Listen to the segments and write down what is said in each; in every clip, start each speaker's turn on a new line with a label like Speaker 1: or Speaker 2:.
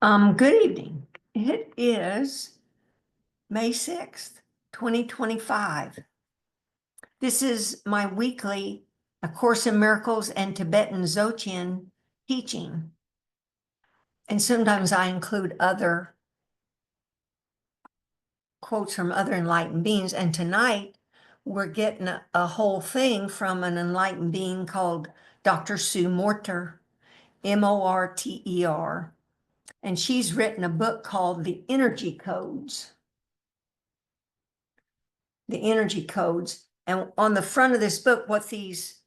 Speaker 1: Good evening. It is May 6th, 2025. This is my weekly A Course in Miracles and Tibetan Dzogchen teaching. And sometimes I include other quotes from other enlightened beings. And tonight we're getting a whole thing from an enlightened being called Dr. Sue Morter, Morter. And she's written a book called The Energy Codes. The energy codes. And on the front of this book, what these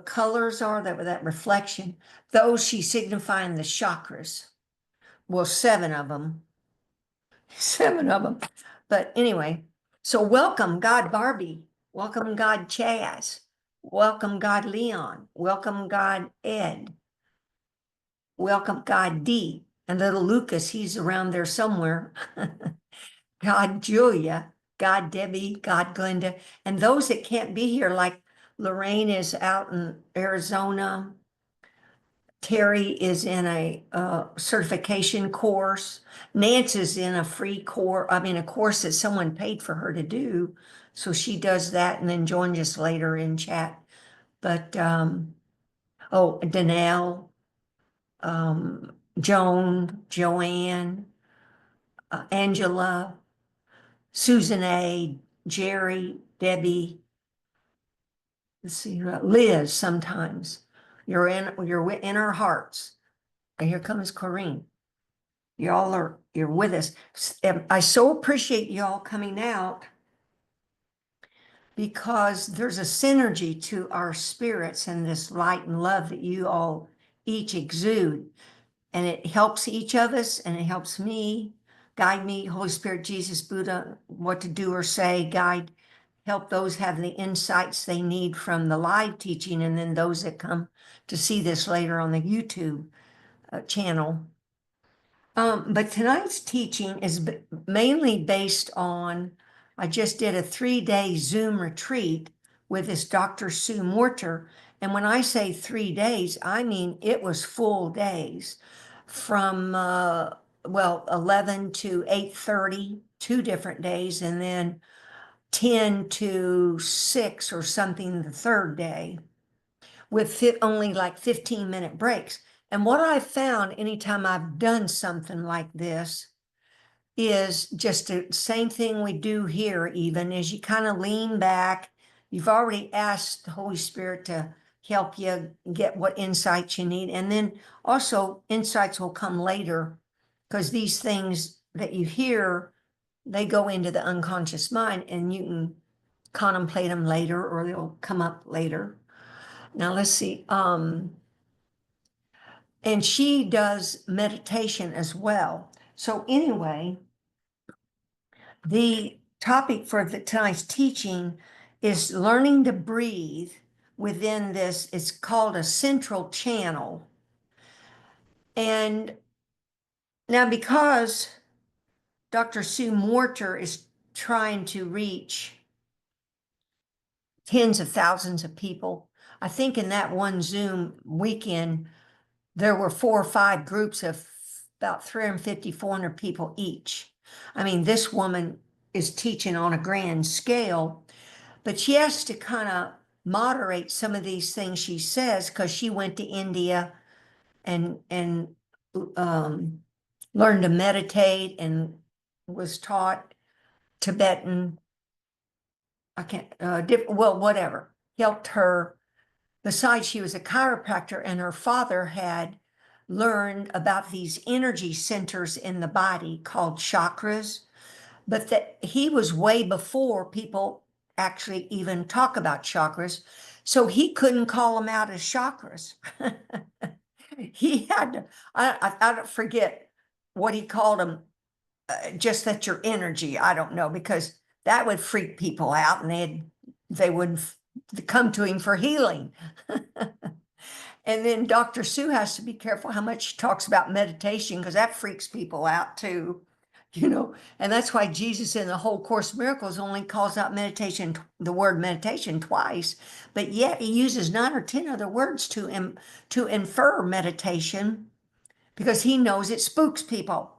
Speaker 1: colors are, that reflection, those she's signifying the chakras. Well, seven of them. But anyway, so welcome God Barbie, welcome God Chaz, welcome God Leon, welcome God Ed, welcome God D, and little Lucas, he's around there somewhere. God Julia, God Debbie, God Glenda, and those that can't be here, like Lorraine is out in Arizona. Terry is in a certification course. Nance is in a free course, a course that someone paid for her to do. So she does that and then joins us later in chat. But, Danelle, Joan, Joanne, Angela, Susan A., Jerry, Debbie, let's see, Liz sometimes. You're in our hearts. And here comes Corinne. You're with us. I so appreciate y'all coming out because there's a synergy to our spirits and this light and love that you all each exude. And it helps each of us and it helps me, guide me, Holy Spirit, Jesus, Buddha, what to do or say, help those have the insights they need from the live teaching, and then those that come to see this later on the YouTube channel. But tonight's teaching is mainly based on, I just did a 3-day Zoom retreat with this Dr. Sue Morter. And when I say 3 days, I mean it was full days from 11 to 8:30, 2 different days, and then 10 to 6 or something the third day, with only like 15-minute breaks. And what I've found anytime I've done something like this is just the same thing we do here, even, is you kind of lean back. You've already asked the Holy Spirit to help you get what insights you need. And then also insights will come later, because these things that you hear, they go into the unconscious mind and you can contemplate them later or they'll come up later. Now let's see. And she does meditation as well. So anyway, the topic for tonight's teaching is learning to breathe within this. It's called a central channel. And now, because Dr. Sue Morter is trying to reach tens of thousands of people, I think in that one Zoom weekend, there were 4 or 5 groups of about 350, 400 people each. I mean, this woman is teaching on a grand scale, but she has to kind of moderate some of these things she says, because she went to India and learned to meditate and was taught Tibetan. I can't, whatever, helped her. Besides, she was a chiropractor, and her father had learned about these energy centers in the body called chakras, but that he was way before people actually even talk about chakras. So he couldn't call them out as chakras. He had to, I don't forget what he called them, just that your energy. I don't know, because that would freak people out and they would come to him for healing. And then Dr. Sue has to be careful how much she talks about meditation, because that freaks people out too, and that's why Jesus in the whole Course of Miracles only calls out meditation, the word meditation, twice, but yet he uses 9 or 10 other words to infer meditation. because he knows it spooks people.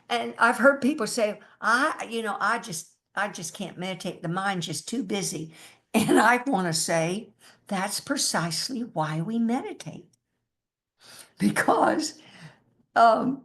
Speaker 1: And I've heard people say, I just can't meditate. The mind's just too busy. And I want to say that's precisely why we meditate. Because um,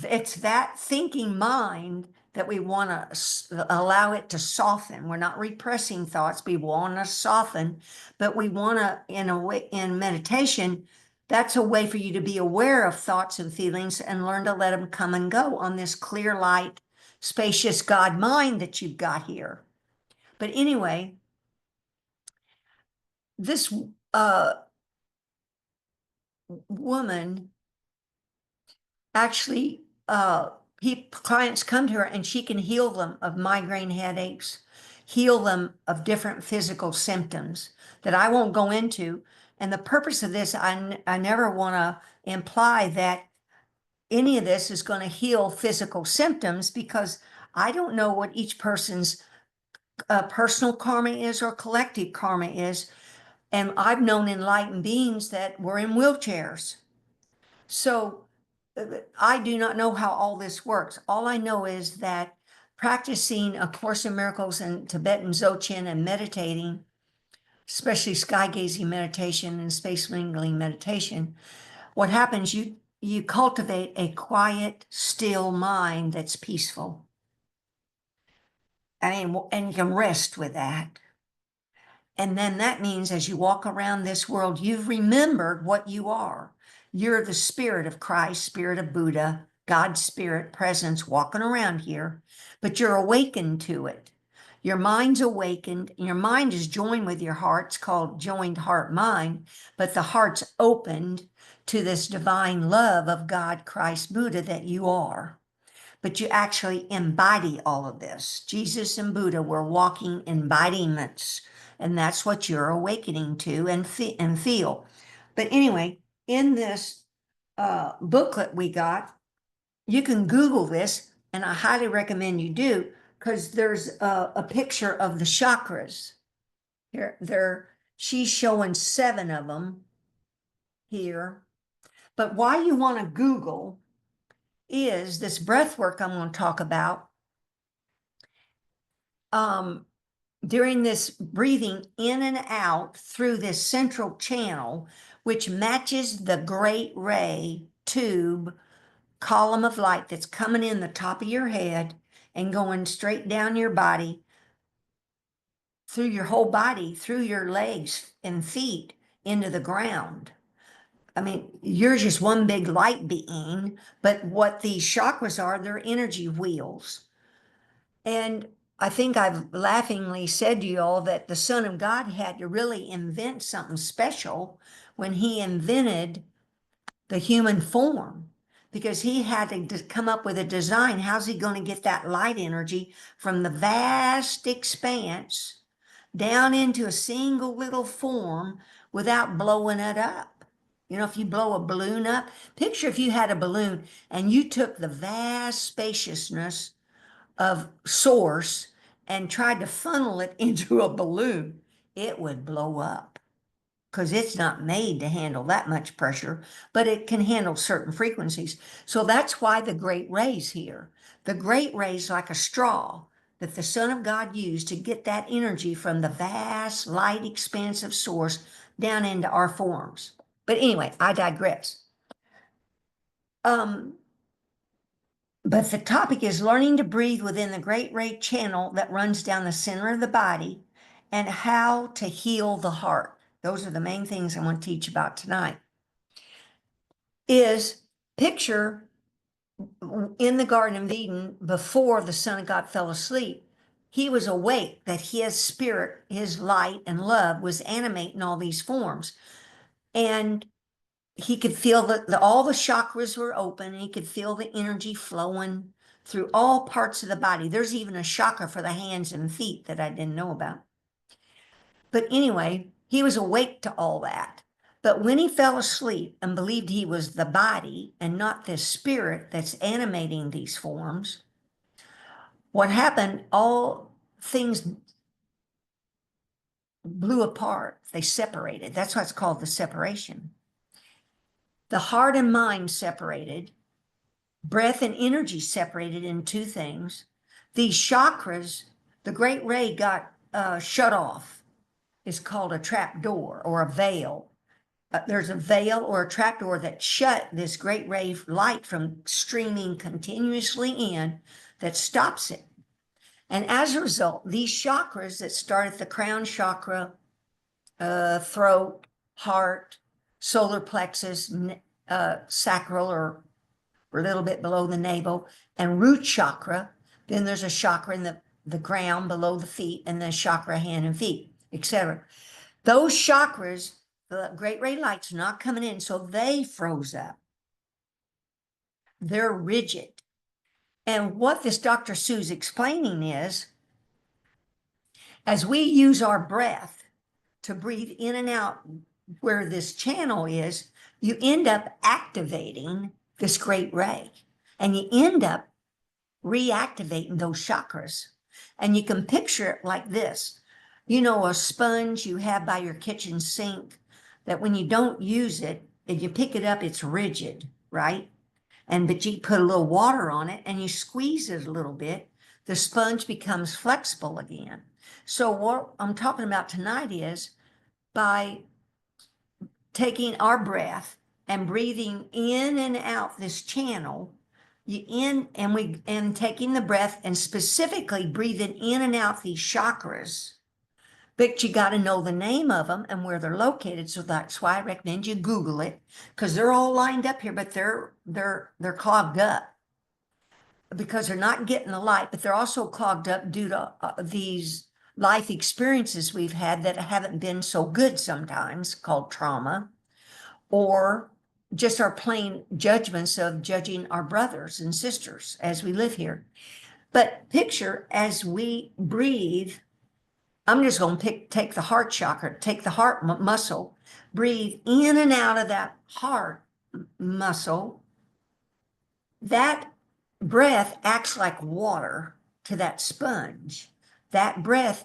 Speaker 1: it's that thinking mind that we want to allow it to soften. We're not repressing thoughts. We want to soften, but we want to, in a way, in meditation, that's a way for you to be aware of thoughts and feelings and learn to let them come and go on this clear light, spacious God mind that you've got here. But anyway, this woman actually, clients come to her and she can heal them of migraine headaches, heal them of different physical symptoms that I won't go into. And the purpose of this, I never want to imply that any of this is going to heal physical symptoms, because I don't know what each person's personal karma is or collective karma is. And I've known enlightened beings that were in wheelchairs. So I do not know how all this works. All I know is that practicing A Course in Miracles and Tibetan Dzogchen and meditating, especially sky gazing meditation and space mingling meditation, what happens, you cultivate a quiet, still mind that's peaceful. And you can rest with that. And then that means as you walk around this world, you've remembered what you are. You're the spirit of Christ, spirit of Buddha, God's spirit presence walking around here, but you're awakened to it. Your mind's awakened, and your mind is joined with your heart. It's called joined heart mind, but the heart's opened to this divine love of God, Christ, Buddha that you are. But you actually embody all of this. Jesus and Buddha were walking embodiments, and that's what you're awakening to and feel. But anyway, in this booklet we got, you can Google this, and I highly recommend you do, because there's a picture of the chakras. She's showing 7 of them here. But why you want to Google is this breath work I'm going to talk about. During this breathing in and out through this central channel, which matches the great ray tube column of light that's coming in the top of your head and going straight down your body, through your whole body, through your legs and feet into the ground. I mean, you're just one big light being, but what these chakras are, they're energy wheels. And I think I've laughingly said to you all that the Son of God had to really invent something special when he invented the human form, because he had to come up with a design. How's he going to get that light energy from the vast expanse down into a single little form without blowing it up? You know, if you blow a balloon up, picture if you had a balloon and you took the vast spaciousness of source and tried to funnel it into a balloon, it would blow up, because it's not made to handle that much pressure, but it can handle certain frequencies. So that's why the great ray's here. The great ray's like a straw that the Son of God used to get that energy from the vast light expansive source down into our forms. But anyway, I digress. But the topic is learning to breathe within the great ray channel that runs down the center of the body, and how to heal the heart. Those are the main things I want to teach about tonight. Is picture in the Garden of Eden, before the Son of God fell asleep, he was awake that his spirit, his light and love was animating all these forms. And he could feel that all the chakras were open, and he could feel the energy flowing through all parts of the body. There's even a chakra for the hands and feet that I didn't know about. But anyway, he was awake to all that. But when he fell asleep and believed he was the body and not this spirit that's animating these forms, what happened, all things blew apart. They separated. That's why it's called the separation. the heart and mind separated, breath and energy separated in two things. These chakras, the great ray got shut off. It's called a trap door or a veil. There's a veil or a trap door that shut this great ray light from streaming continuously in, that stops it. And as a result, these chakras that start at the crown chakra, throat, heart, solar plexus, sacral or a little bit below the navel, and root chakra. Then there's a chakra in the ground below the feet, and then chakra hand and feet, etc. Those chakras, the great ray light's not coming in, so they froze up. They're rigid. And what this Dr. Sue's explaining is, as we use our breath to breathe in and out where this channel is, you end up activating this great ray, and you end up reactivating those chakras. And you can picture it like this. You know, a sponge you have by your kitchen sink that when you don't use it, and you pick it up, it's rigid, right? But you put a little water on it and you squeeze it a little bit, the sponge becomes flexible again. So what I'm talking about tonight is, by taking our breath and breathing in and out this channel, and taking the breath and specifically breathing in and out these chakras. But you got to know the name of them and where they're located. So that's why I recommend you Google it, because they're all lined up here, but they're clogged up because they're not getting the light, but they're also clogged up due to these life experiences we've had that haven't been so good sometimes, called trauma, or just our plain judgments of judging our brothers and sisters as we live here. But picture, as we breathe, I'm just going to take the heart chakra, take the heart muscle, breathe in and out of that heart muscle. That breath acts like water to that sponge. That breath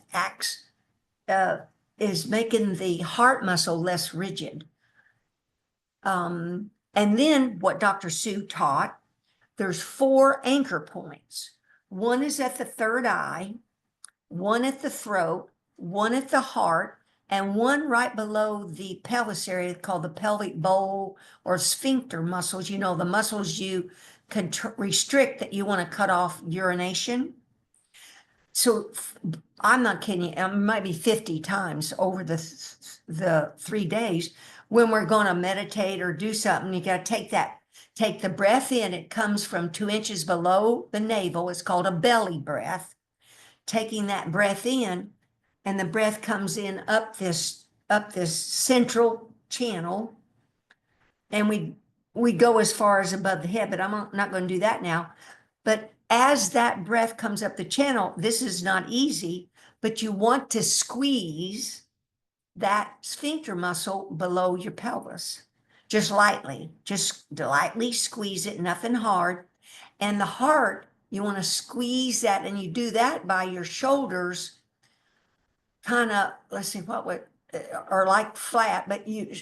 Speaker 1: is making the heart muscle less rigid. And then what Dr. Sue taught, there's 4 anchor points. One is at the third eye, one at the throat, one at the heart, and one right below the pelvis area called the pelvic bowl or sphincter muscles. You know, the muscles you can restrict that you want to cut off urination. So I'm not kidding you, it might be 50 times over the 3 days when we're going to meditate or do something. You got to take the breath in. It comes from 2 inches below the navel. It's called a belly breath. Taking that breath in, and the breath comes in up this central channel, and we go as far as above the head, but I'm not going to do that now. But as that breath comes up the channel, this is not easy, but you want to squeeze that sphincter muscle below your pelvis, just lightly squeeze it, nothing hard. And the heart, you want to squeeze that, and you do that by your shoulders, kind of, let's see, are like flat, but you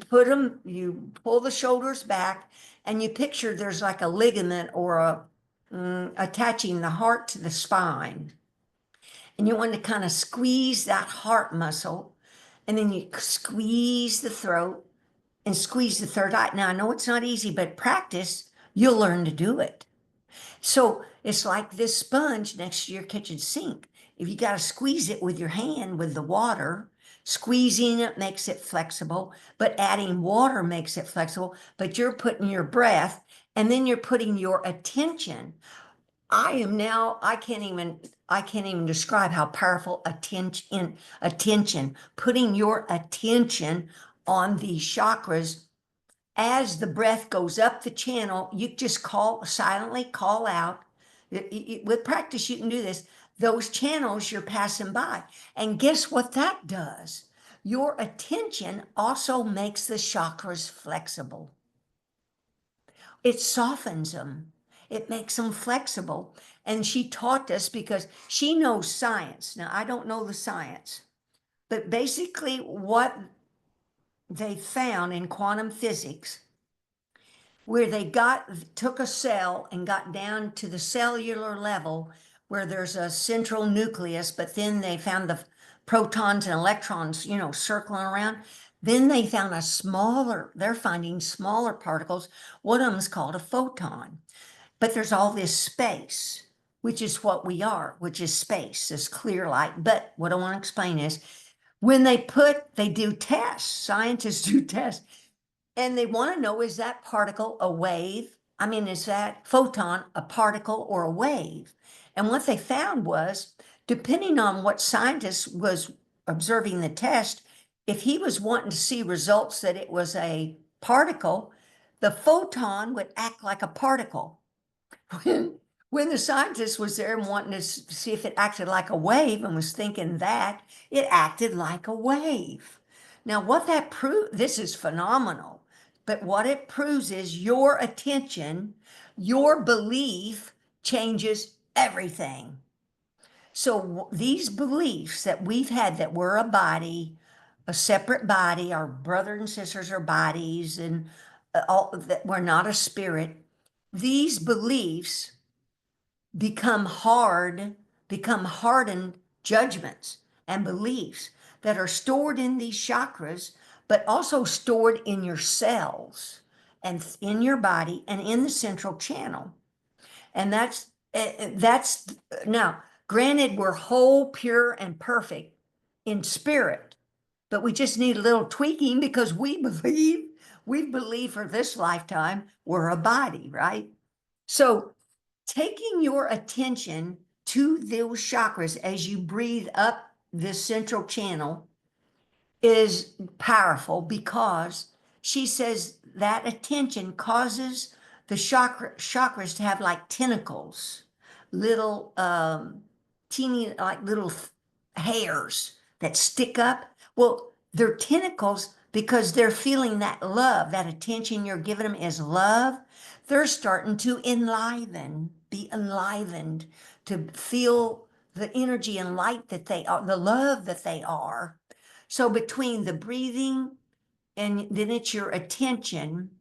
Speaker 1: pull the shoulders back, and you picture there's like a ligament or attaching the heart to the spine. And you want to kind of squeeze that heart muscle, and then you squeeze the throat and squeeze the third eye. Now, I know it's not easy, but practice, you'll learn to do it. So it's like this sponge next to your kitchen sink. If you got to squeeze it with your hand with the water, squeezing it makes it flexible, but adding water makes it flexible. But you're putting your breath, and then you're putting your attention. I can't even describe how powerful attention, putting your attention on these chakras. As the breath goes up the channel, you just silently call out. With practice, you can do this. Those channels you're passing by. And guess what that does? Your attention also makes the chakras flexible. It softens them. It makes them flexible. And she taught us because she knows science. Now, I don't know the science, but basically what they found in quantum physics where they took a cell and got down to the cellular level where there's a central nucleus, but then they found the protons and electrons, circling around. Then they found they're finding smaller particles. One of them is called a photon. But there's all this space, which is what we are, which is space, this clear light. But what I want to explain is when they do tests, scientists do tests, and they want to know, is that particle a wave? I mean, is that photon a particle or a wave? And what they found was, depending on what scientist was observing the test, if he was wanting to see results that it was a particle, the photon would act like a particle. When the scientist was there and wanting to see if it acted like a wave and was thinking that, it acted like a wave. Now, what that proves, this is phenomenal, but what it proves is your attention, your belief changes everything. So these beliefs that we've had that we're a body, a separate body, our brothers and sisters are bodies, and all that we're not a spirit, these beliefs become hardened judgments and beliefs that are stored in these chakras, but also stored in your cells and in your body and in the central channel. And that's now, granted, we're whole, pure, and perfect in spirit, but we just need a little tweaking because we believe for this lifetime we're a body, right? So taking your attention to those chakras as you breathe up this central channel is powerful, because she says that attention causes the chakras to have like tentacles, little teeny, like little hairs that stick up. Well, they're tentacles because they're feeling that love, that attention you're giving them is love. They're starting to be enlivened, to feel the energy and light that they are, the love that they are. So between the breathing and then it's your attention.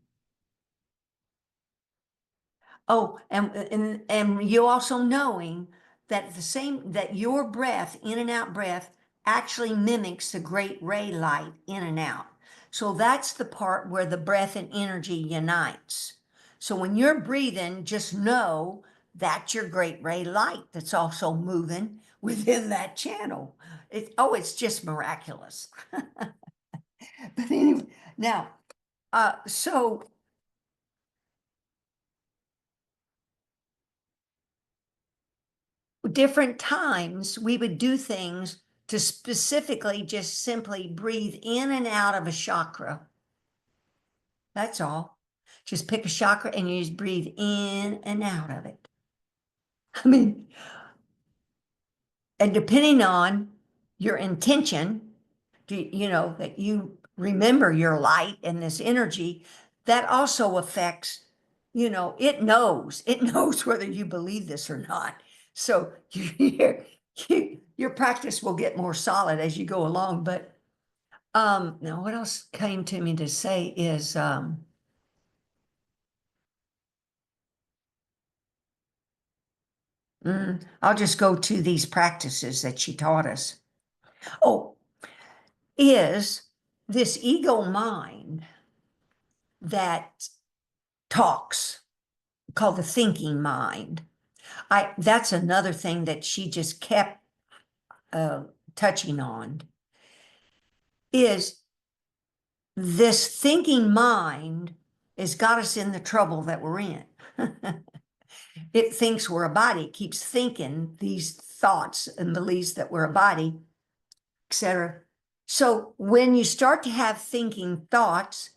Speaker 1: Oh, and you also knowing that that your breath, in and out breath, actually mimics the great ray light in and out. So that's the part where the breath and energy unites. So when you're breathing, just know that's your great ray light that's also moving within that channel. It's just miraculous. But anyway, now, so different times we would do things to specifically just simply breathe in and out of a chakra. That's all. Just pick a chakra and you just breathe in and out of it. I mean, and depending on your intention, that you remember your light and this energy, that also affects, it knows whether you believe this or not. So your practice will get more solid as you go along. But now what else came to me to say is I'll just go to these practices that she taught us. Oh, is this ego mind that talks, called the thinking mind. That's another thing that she just kept touching on, is this thinking mind has got us in the trouble that we're in. It thinks we're a body. It keeps thinking these thoughts and beliefs that we're a body, etc. So when you start to have thinking thoughts,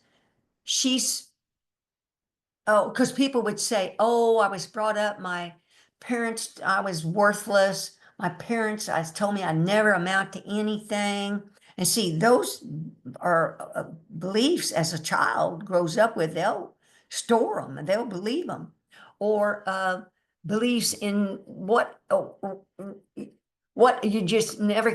Speaker 1: because people would say, oh, I was brought up, my parents, I was worthless. My parents told me I never amount to anything. And see, those are beliefs as a child grows up with. They'll store them and they'll believe them. Or beliefs in what you just never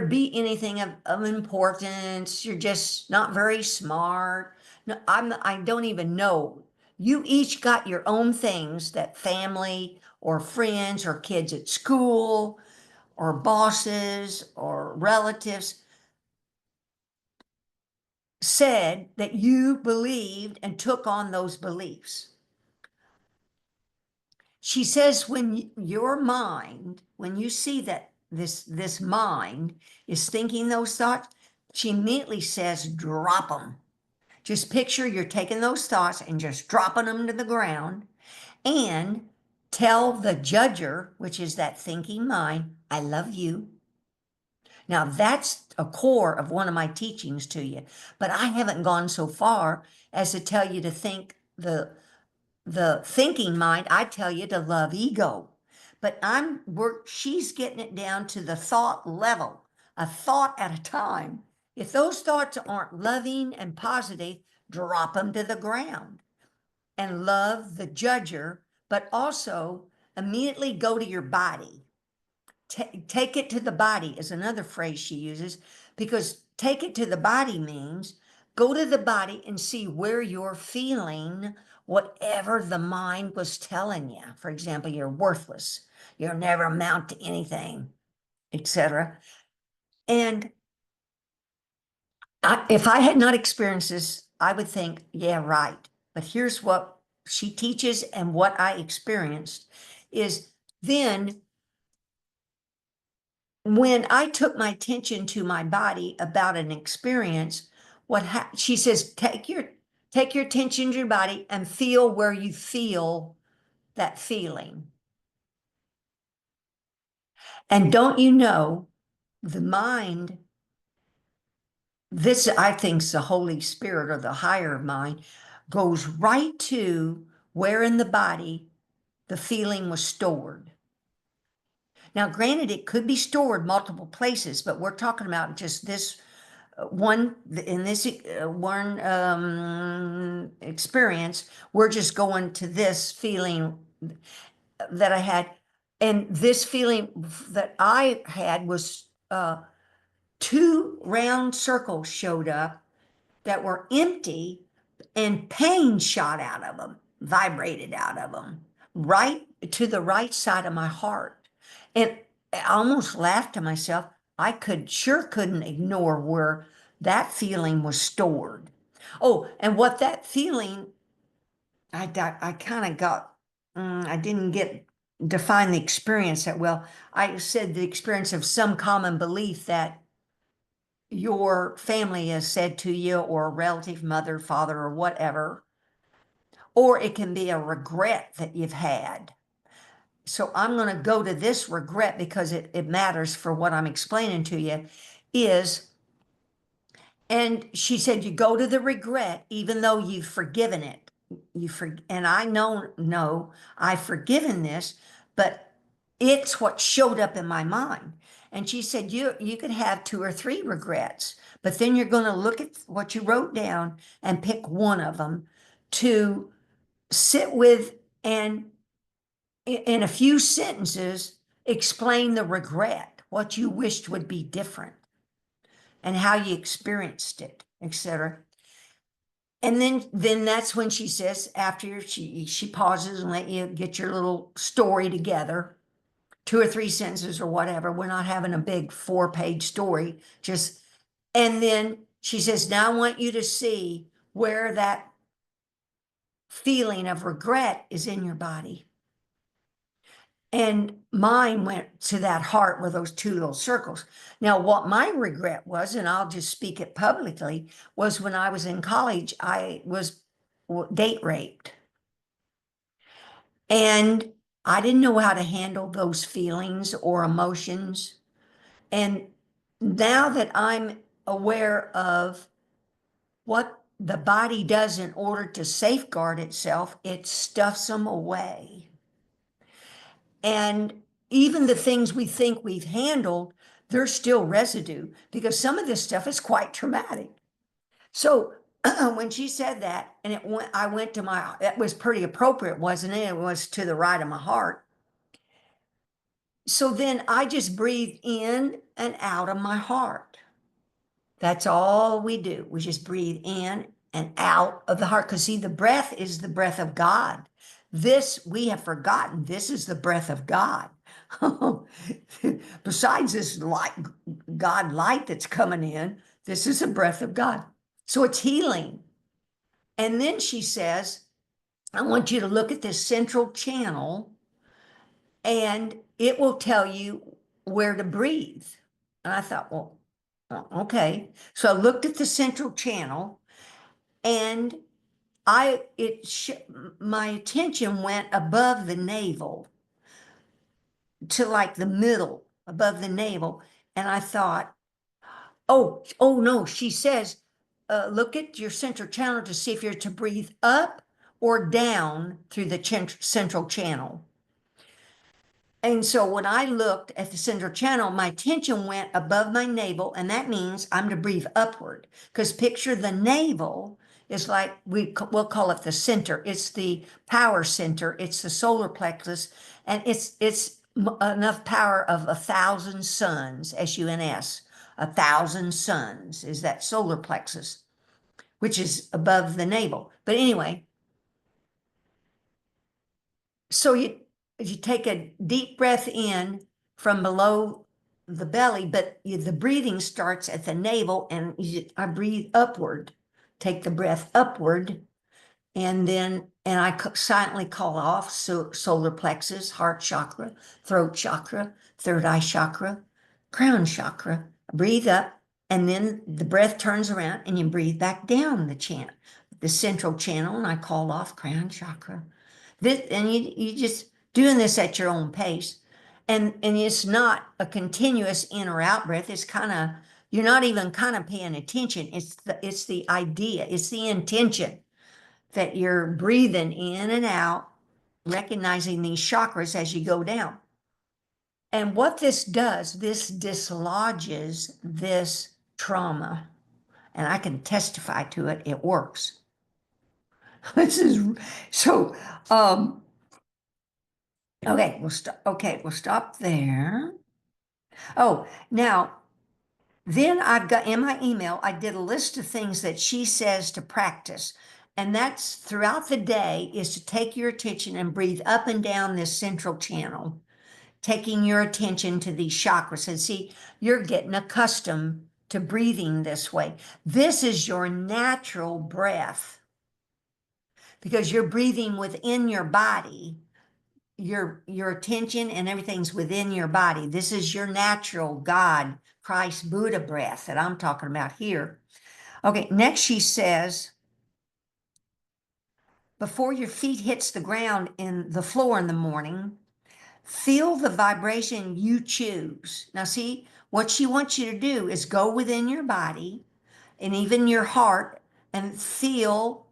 Speaker 1: be anything of importance. You're just not very smart. No, I don't even know. You each got your own things that family or friends or kids at school or bosses or relatives said that you believed and took on those beliefs. She says when your mind, when you see that this mind is thinking those thoughts, she immediately says, drop them. Just picture you're taking those thoughts and just dropping them to the ground and tell the judger, which is that thinking mind, I love you. Now that's a core of one of my teachings to you, but I haven't gone so far as to tell you to think the thinking mind. I tell you to love ego, but she's getting it down to the thought level, a thought at a time. If those thoughts aren't loving and positive, drop them to the ground and love the judger, but also immediately go to your body. Take it to the body is another phrase she uses, because take it to the body means go to the body and see where you're feeling whatever the mind was telling you. For example, you're worthless, you'll never amount to anything, etc. And if I had not experienced this, I would think, yeah, right. But here's what she teaches and what I experienced is then when I took my attention to my body about an experience, she says, take your attention to your body and feel where you feel that feeling. And don't you know, the mind, this I think is the Holy Spirit or the higher mind, goes right to where in the body the feeling was stored. Now, granted, it could be stored multiple places, but we're talking about just this one in this one experience. We're just going to this feeling that I had, and this feeling that I had was two round circles showed up that were empty, and pain shot out of them, vibrated out of them, right to the right side of my heart. And I almost laughed to myself. I sure couldn't ignore where that feeling was stored. Oh, and what that feeling, I kind of got, I didn't define the experience that well. I said the experience of some common belief that your family has said to you, or a relative, mother, father, or whatever, or it can be a regret that you've had. So I'm going to go to this regret because it matters for what I'm explaining to you is, and she said, you go to the regret, even though you've forgiven it. And I no, I've forgiven this, but it's what showed up in my mind. And she said, you could have two or three regrets, but then you're going to look at what you wrote down and pick one of them to sit with, and in a few sentences, explain the regret, what you wished would be different, and how you experienced it, etc. And then that's when she says, after she pauses and let you get your little story together, two or three sentences or whatever. We're not having a big 4-page story, just, and then she says, now I want you to see where that feeling of regret is in your body. And mine went to that heart with those two little circles. Now, what my regret was, and I'll just speak it publicly, was when I was in college, I was date raped. And I didn't know how to handle those feelings or emotions. And now that I'm aware of what the body does in order to safeguard itself, it stuffs them away. And even the things we think we've handled, there's still residue, because some of this stuff is quite traumatic. So when she said that, and I went to that was pretty appropriate, wasn't it? It was to the right of my heart. So then I just breathe in and out of my heart. That's all we do. We just breathe in and out of the heart. Because see, the breath is the breath of God. This, we have forgotten, this is the breath of God. Besides this light, God light that's coming in, this is the breath of God. So it's healing. And then she says, I want you to look at this central channel and it will tell you where to breathe. And I thought, well, okay. So I looked at the central channel and my attention went above the navel to like the middle, above the navel. And I thought, oh no, she says, look at your central channel to see if you're to breathe up or down through the central channel. And so when I looked at the central channel, my attention went above my navel, and that means I'm to breathe upward. Because picture the navel is like, we'll call it the center. It's the power center. It's the solar plexus, and it's enough power of 1,000 suns, S-U-N-S. 1,000 suns is that solar plexus, which is above the navel. But anyway, so you take a deep breath in from below the belly, but the breathing starts at the navel, and I breathe upward, take the breath upward, and I silently call off solar plexus, heart chakra, throat chakra, third eye chakra, crown chakra. Breathe up, and then the breath turns around and you breathe back down the central channel, and I call off crown chakra. And you just doing this at your own pace. And it's not a continuous in or out breath. It's kind of, you're not even kind of paying attention. It's the idea, it's the intention that you're breathing in and out, recognizing these chakras as you go down. And what this does, this dislodges this trauma. And I can testify to it, it works. This is so, okay, we'll stop there. Oh, now, then I've got in my email, I did a list of things that she says to practice. And that's throughout the day is to take your attention and breathe up and down this central channel, taking your attention to these chakras. And see, you're getting accustomed to breathing this way. This is your natural breath because you're breathing within your body. Your attention and everything's within your body. This is your natural God, Christ, Buddha breath that I'm talking about here. Okay, next she says, before your feet hits the ground in the floor in the morning, feel the vibration you choose. Now see, what she wants you to do is go within your body and even your heart and feel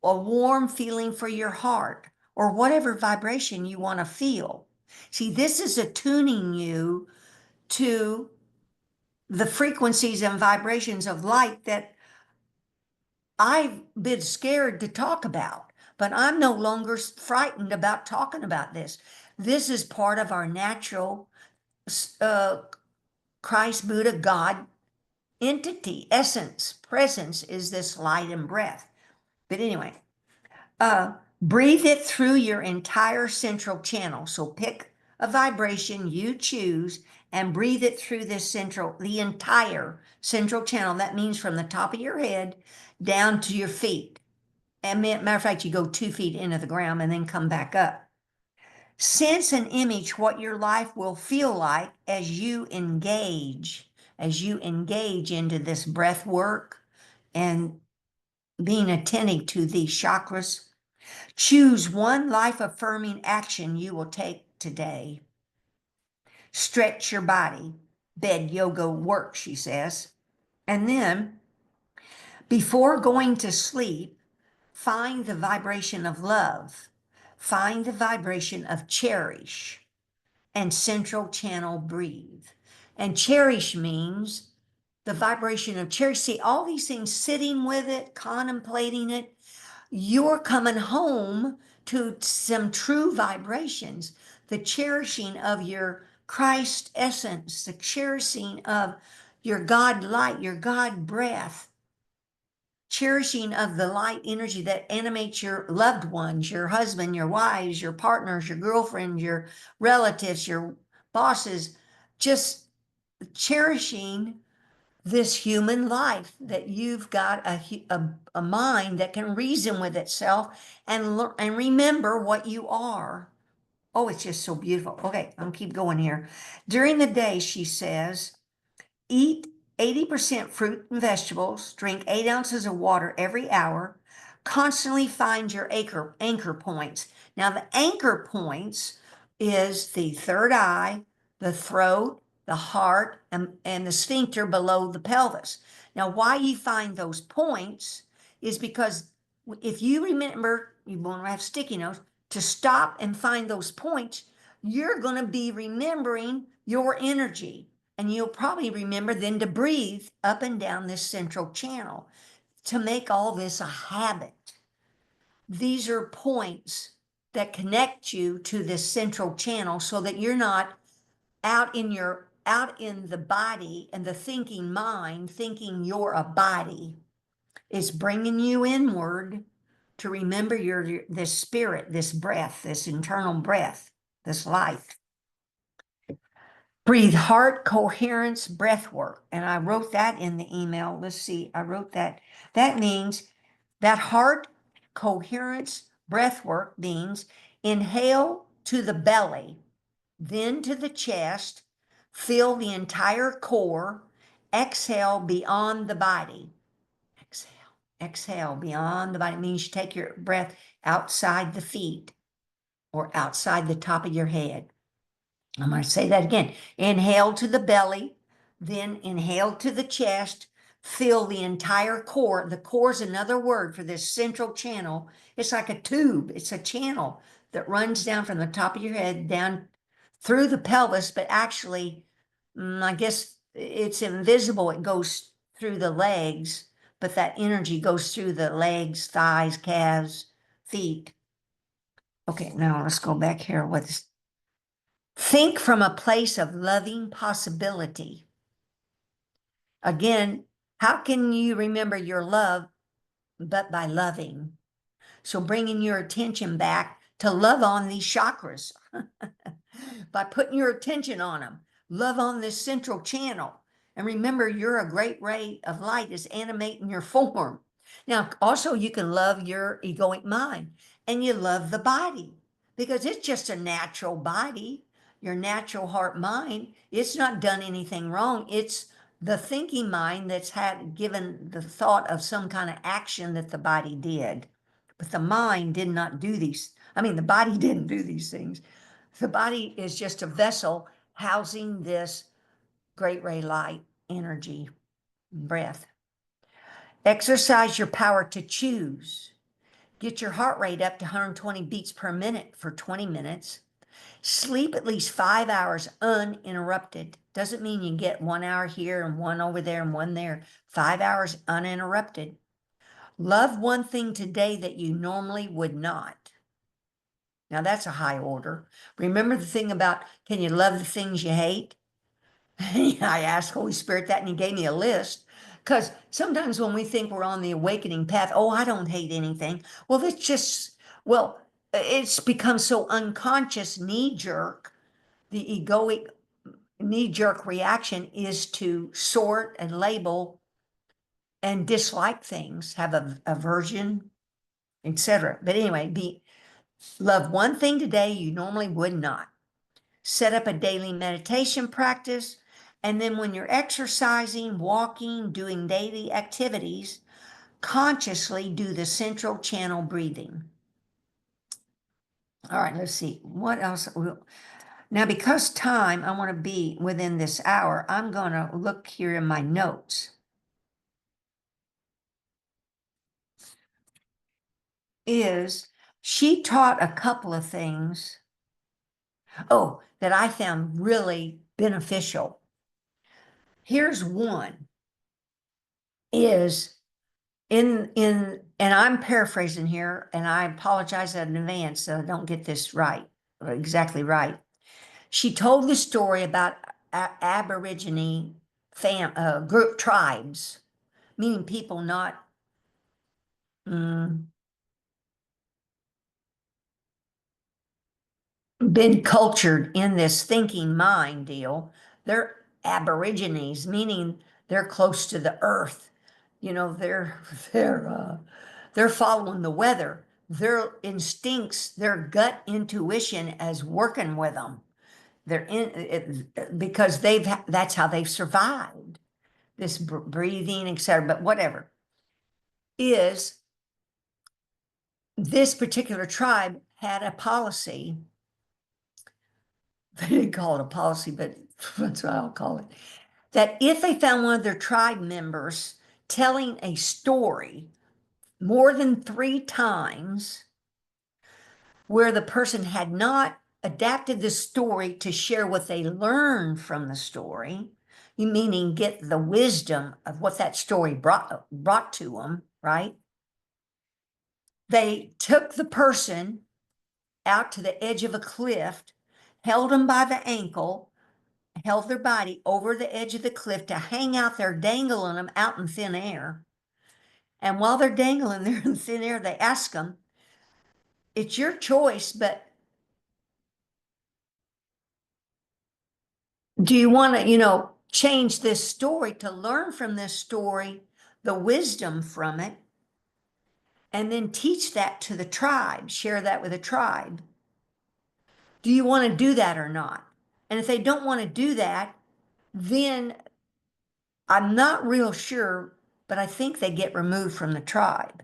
Speaker 1: a warm feeling for your heart or whatever vibration you want to feel. See, this is attuning you to the frequencies and vibrations of light that I've been scared to talk about, but I'm no longer frightened about talking about this. This is part of our natural Christ, Buddha, God entity, essence, presence is this light and breath. But anyway, breathe it through your entire central channel. So pick a vibration you choose and breathe it through the entire central channel. That means from the top of your head down to your feet. And matter of fact, you go 2 feet into the ground and then come back up. Sense and image what your life will feel like as you engage into this breath work and being attentive to these chakras. Choose one life-affirming action you will take today. Stretch your body. Bed yoga works, she says. And then, before going to sleep, find the vibration of love. Find the vibration of cherish and central channel breathe. And cherish means the vibration of cherish. See, all these things, sitting with it, contemplating it, you're coming home to some true vibrations, the cherishing of your Christ essence, the cherishing of your God light, your God breath. cherishing of the light energy that animates your loved ones, your husband, your wives, your partners, your girlfriends, your relatives, your bosses, just cherishing this human life, that you've got a mind that can reason with itself and remember what you are. Oh, it's just so beautiful. Okay, I'm keep going here. During the day, she says, eat 80% fruit and vegetables, drink 8 ounces of water every hour, constantly find your anchor points. Now, the anchor points is the third eye, the throat, the heart, and the sphincter below the pelvis. Now, why you find those points is because if you remember, you won't have sticky notes, to stop and find those points, you're going to be remembering your energy. And you'll probably remember then to breathe up and down this central channel to make all this a habit. These are points that connect you to this central channel so that you're not out in the body and the thinking mind, thinking you're a body. It's bringing you inward to remember this spirit, this breath, this internal breath, this light. Breathe heart coherence breath work. And I wrote that in the email. Let's see, I wrote that. That means that heart coherence breath work means inhale to the belly, then to the chest, fill the entire core, exhale beyond the body. Exhale beyond the body. It means you take your breath outside the feet or outside the top of your head. I'm going to say that again. Inhale to the belly, then inhale to the chest, fill the entire core. The core is another word for this central channel. It's like a tube. It's a channel that runs down from the top of your head down through the pelvis, but actually, I guess it's invisible. It goes through the legs, but that energy goes through the legs, thighs, calves, feet. Okay, now let's go back here. Think from a place of loving possibility. Again, how can you remember your love but by loving? So bringing your attention back to love on these chakras by putting your attention on them. Love on this central channel. And remember, you're a great ray of light is animating your form. Now, also you can love your egoic mind and you love the body because it's just a natural body, your natural heart mind. It's not done anything wrong. It's the thinking mind that's had given the thought of some kind of action that the body did. But the mind did not do these. I mean, the body didn't do these things. The body is just a vessel housing this great ray light energy, breath. Exercise your power to choose. Get your heart rate up to 120 beats per minute for 20 minutes. Sleep at least 5 hours uninterrupted. Doesn't mean you get 1 hour here and 1 over there and 1 there. 5 hours uninterrupted. Love one thing today that you normally would not. Now that's a high order. Remember the thing about, can you love the things you hate? I asked Holy Spirit that and he gave me a list. Because sometimes when we think we're on the awakening path, oh, I don't hate anything. Well, it's become so unconscious, knee-jerk. The egoic knee-jerk reaction is to sort and label and dislike things, have aversion, etc. But anyway, love one thing today you normally would not. Set up a daily meditation practice. And then when you're exercising, walking, doing daily activities, consciously do the central channel breathing. All right, let's see. What else? Now, because time, I want to be within this hour, I'm going to look here in my notes. She taught a couple of things, that I found really beneficial. Here's one, and I'm paraphrasing here, and I apologize in advance that I don't get this right, exactly right. She told the story about Aborigine group tribes, meaning people not mm, been cultured in this thinking mind deal. They're aborigines, meaning they're close to the earth. You know, they're following the weather. Their instincts, their gut intuition is working with them. They're in it because that's how they've survived this breathing, etc. But whatever is this particular tribe had a policy. They didn't call it a policy, but that's what I'll call it. That if they found one of their tribe members telling a story more than 3 times where the person had not adapted the story to share what they learned from the story, meaning get the wisdom of what that story brought to them, right? They took the person out to the edge of a cliff, held them by the ankle, held their body over the edge of the cliff to hang out there, dangling them out in thin air. And while they're dangling there in thin air, they ask them, it's your choice, but do you want to, change this story to learn from this story, the wisdom from it, and then teach that to the tribe, share that with the tribe? Do you want to do that or not? And if they don't want to do that, then I'm not real sure, but I think they get removed from the tribe.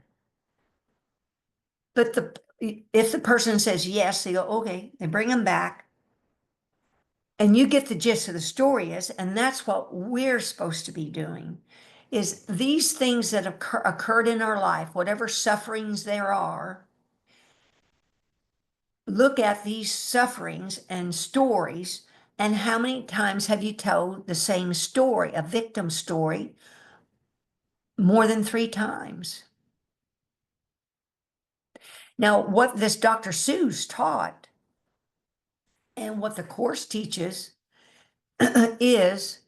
Speaker 1: But if the person says yes, they go, okay, they bring them back. And you get the gist of the story is, and that's what we're supposed to be doing, is these things that occurred in our life, whatever sufferings there are, look at these sufferings and stories, and how many times have you told the same story, a victim story, more than 3 times? Now, what this Dr. Seuss taught and what the Course teaches is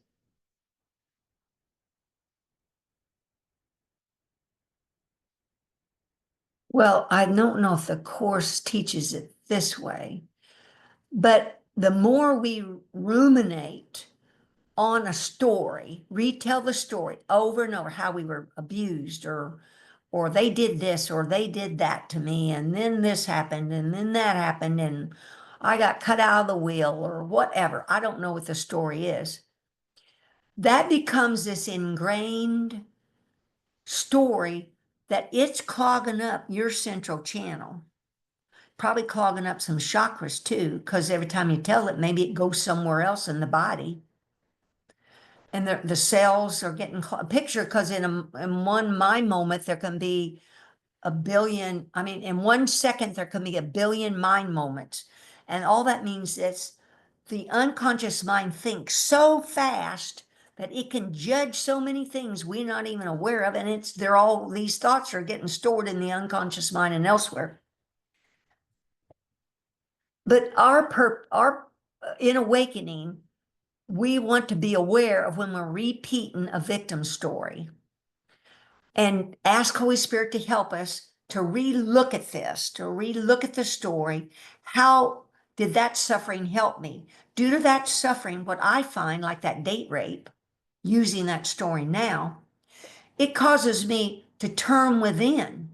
Speaker 1: well, I don't know if the Course teaches it this way, but the more we ruminate on a story, retell the story over and over, how we were abused, or they did this, or they did that to me, and then this happened, and then that happened, and I got cut out of the wheel, or whatever. I don't know what the story is. That becomes this ingrained story that it's clogging up your central channel, probably clogging up some chakras too, because every time you tell it, maybe it goes somewhere else in the body. And the cells are getting picture, because in one mind moment, there can be a billion, I mean, in 1 second, there can be a billion mind moments. And all that means is the unconscious mind thinks so fast that it can judge so many things we're not even aware of. And these thoughts are getting stored in the unconscious mind and elsewhere. But in awakening, we want to be aware of when we're repeating a victim story and ask Holy Spirit to help us to relook at this, to relook at the story. How did that suffering help me? Due to that suffering, what I find, like that date rape, using that story now, it causes me to turn within.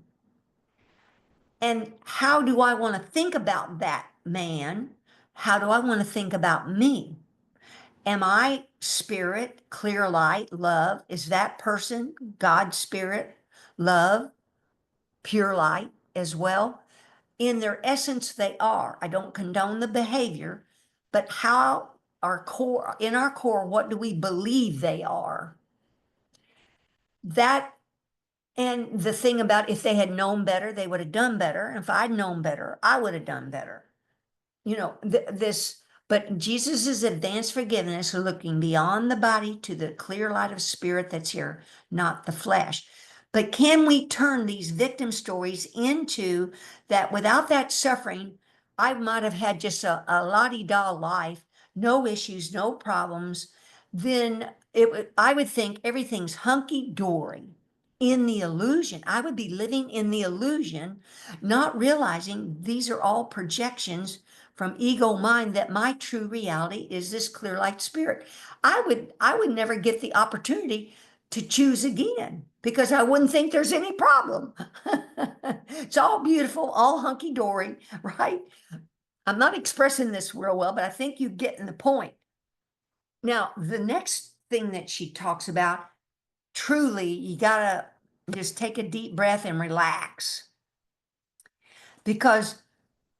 Speaker 1: And how do I want to think about that man? How do I want to think about me? Am I spirit, clear light, love? Is that person God, spirit, love, pure light as well? In their essence, they are. I don't condone the behavior, but in our core, what do we believe they are? That, and the thing about if they had known better, they would have done better. And if I'd known better, I would have done better. But Jesus' advanced forgiveness, looking beyond the body to the clear light of spirit that's here, not the flesh. But can we turn these victim stories into that? Without that suffering, I might have had just a la-di-da life, no issues, no problems. Then I would think everything's hunky-dory. in the illusion. I would be living in the illusion, not realizing these are all projections from ego mind, that my true reality is this clear light spirit. I would never get the opportunity to choose again because I wouldn't think there's any problem. It's all beautiful, all hunky-dory, right? I'm not expressing this real well, but I think you're getting the point. Now, the next thing that she talks about, truly, you gotta just take a deep breath and relax. Because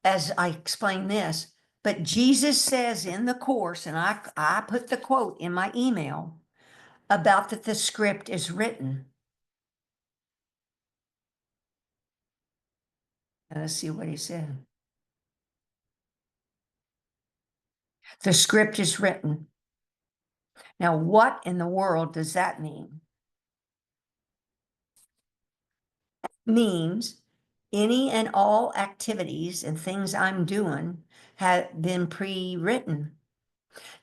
Speaker 1: as I explain this, but Jesus says in the course, and I put the quote in my email about that the script is written. Let's see what he said. The script is written. Now, what in the world does that mean? Means any and all activities and things I'm doing have been pre-written.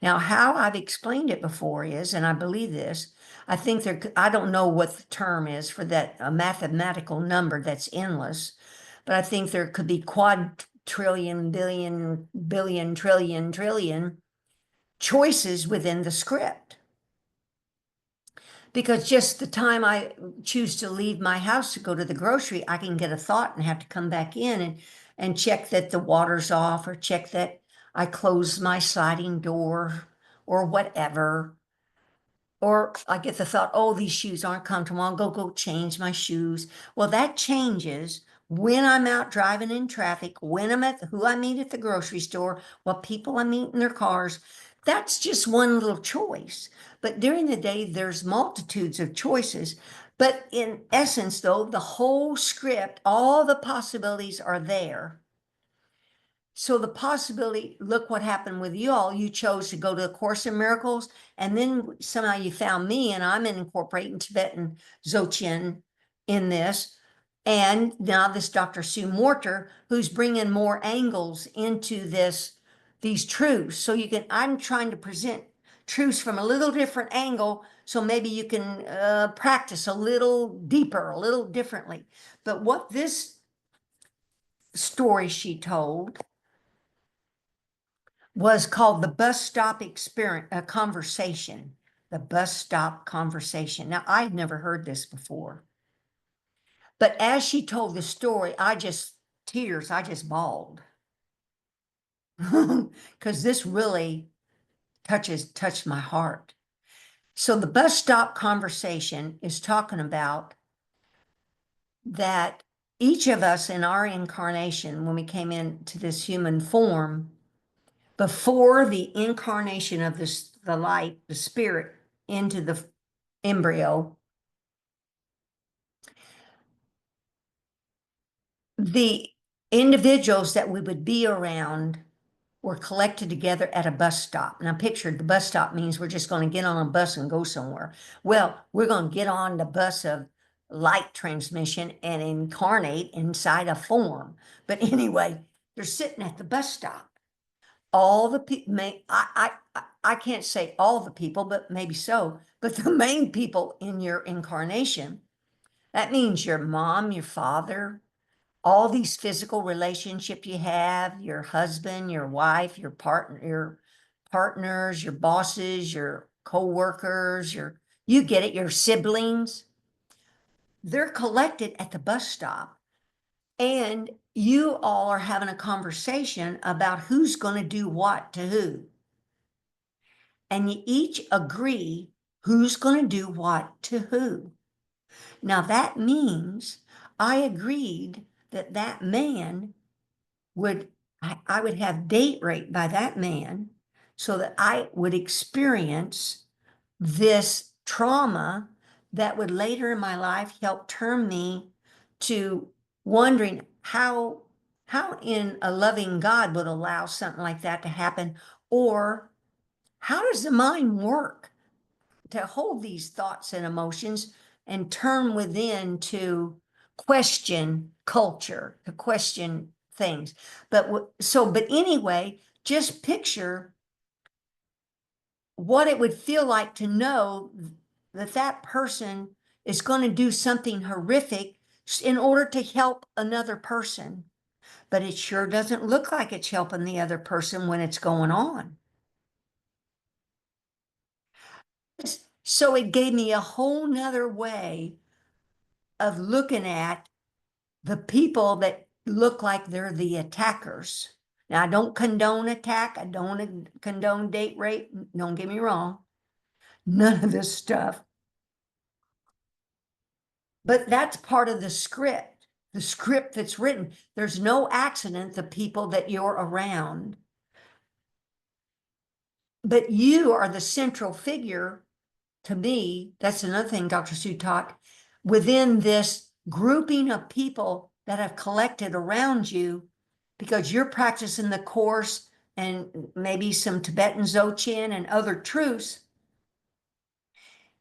Speaker 1: Now, how I've explained it before is, and I believe this, I think I don't know what the term is for that, a mathematical number that's endless, but I think there could be quadrillion, billion, trillion choices within the script. Because just the time I choose to leave my house to go to the grocery, I can get a thought and have to come back in and check that the water's off, or check that I close my sliding door or whatever. Or I get the thought, oh, these shoes aren't comfortable. I'll go change my shoes. Well, that changes when I'm out driving in traffic, when I'm at who I meet at the grocery store, what people I meet in their cars. That's just one little choice. But during the day, there's multitudes of choices. But in essence, though, the whole script, all the possibilities are there. So the possibility, look what happened with you all. You chose to go to the Course in Miracles, and then somehow you found me, and I'm incorporating Tibetan Dzogchen in this. And now this Dr. Sue Morter, who's bringing more angles into these truths. So I'm trying to present truths from a little different angle, so maybe you can practice a little deeper, a little differently. But what this story she told was called the bus stop experience, a conversation, the bus stop conversation. Now, I'd never heard this before, but as she told the story, I just bawled because this really touched my heart. So the bus stop conversation is talking about that each of us in our incarnation, when we came into this human form, before the incarnation of the light, the spirit into the embryo, the individuals that we would be around were collected together at a bus stop. Now picture the bus stop means we're just going to get on a bus and go somewhere. Well, we're going to get on the bus of light transmission and incarnate inside a form. But anyway, they're sitting at the bus stop. All the people, I can't say all the people, but maybe so, but the main people in your incarnation, that means your mom, your father, all these physical relationships you have, your husband, your wife, your partners, your bosses, your co-workers, you get it, your siblings, they're collected at the bus stop. And you all are having a conversation about who's going to do what to who. And you each agree who's going to do what to who. Now that means I agreed that man I would have date rape by that man so that I would experience this trauma that would later in my life help turn me to wondering how in a loving God would allow something like that to happen, or how does the mind work to hold these thoughts and emotions and turn within to question culture, to question things. But anyway, just picture what it would feel like to know that person is going to do something horrific in order to help another person. But it sure doesn't look like it's helping the other person when it's going on. So it gave me a whole nother way of looking at the people that look like they're the attackers. Now, I don't condone attack. I don't condone date rape. Don't get me wrong. None of this stuff. But that's part of the script that's written. There's no accident, the people that you're around. But you are the central figure to me. That's another thing Dr. Sue taught within this grouping of people that have collected around you, because you're practicing the course and maybe some Tibetan Dzogchen and other truths.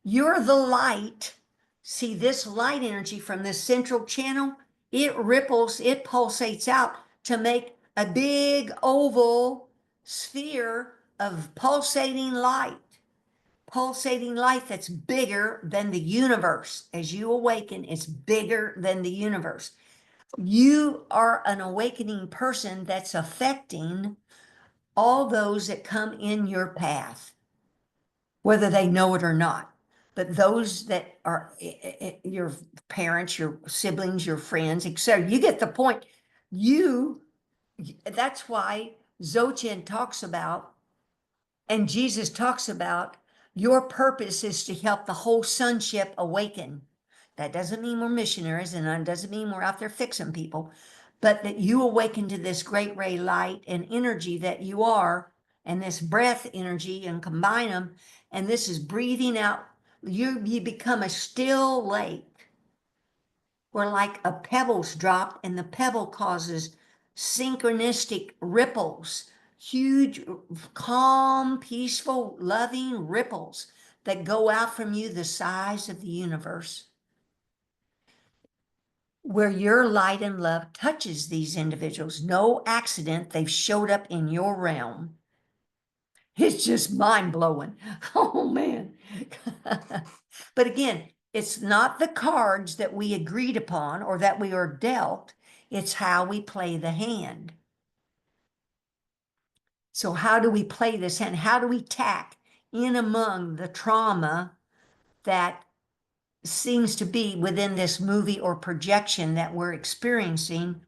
Speaker 1: You're the light. See, this light energy from this central channel, it ripples, it pulsates out to make a big oval sphere of pulsating light that's bigger than the universe. As you awaken, it's bigger than the universe. You are an awakening person that's affecting all those that come in your path, whether they know it or not. But those that are your parents, your siblings, your friends, etc. You get the point. That's why Dzogchen talks about, and Jesus talks about, your purpose is to help the whole sonship awaken. That doesn't mean we're missionaries, and that doesn't mean we're out there fixing people, but that you awaken to this great ray light and energy that you are, and this breath energy, and combine them. And this is breathing out. You become a still lake where, like, a pebble's dropped, and the pebble causes synchronistic ripples, huge, calm, peaceful, loving ripples that go out from you the size of the universe, where your light and love touches these individuals. No accident, they've showed up in your realm. It's just mind-blowing. Oh, man. But again, it's not the cards that we agreed upon or that we are dealt. It's how we play the hand. So how do we play this hand? How do we tack in among the trauma that seems to be within this movie or projection that we're experiencing,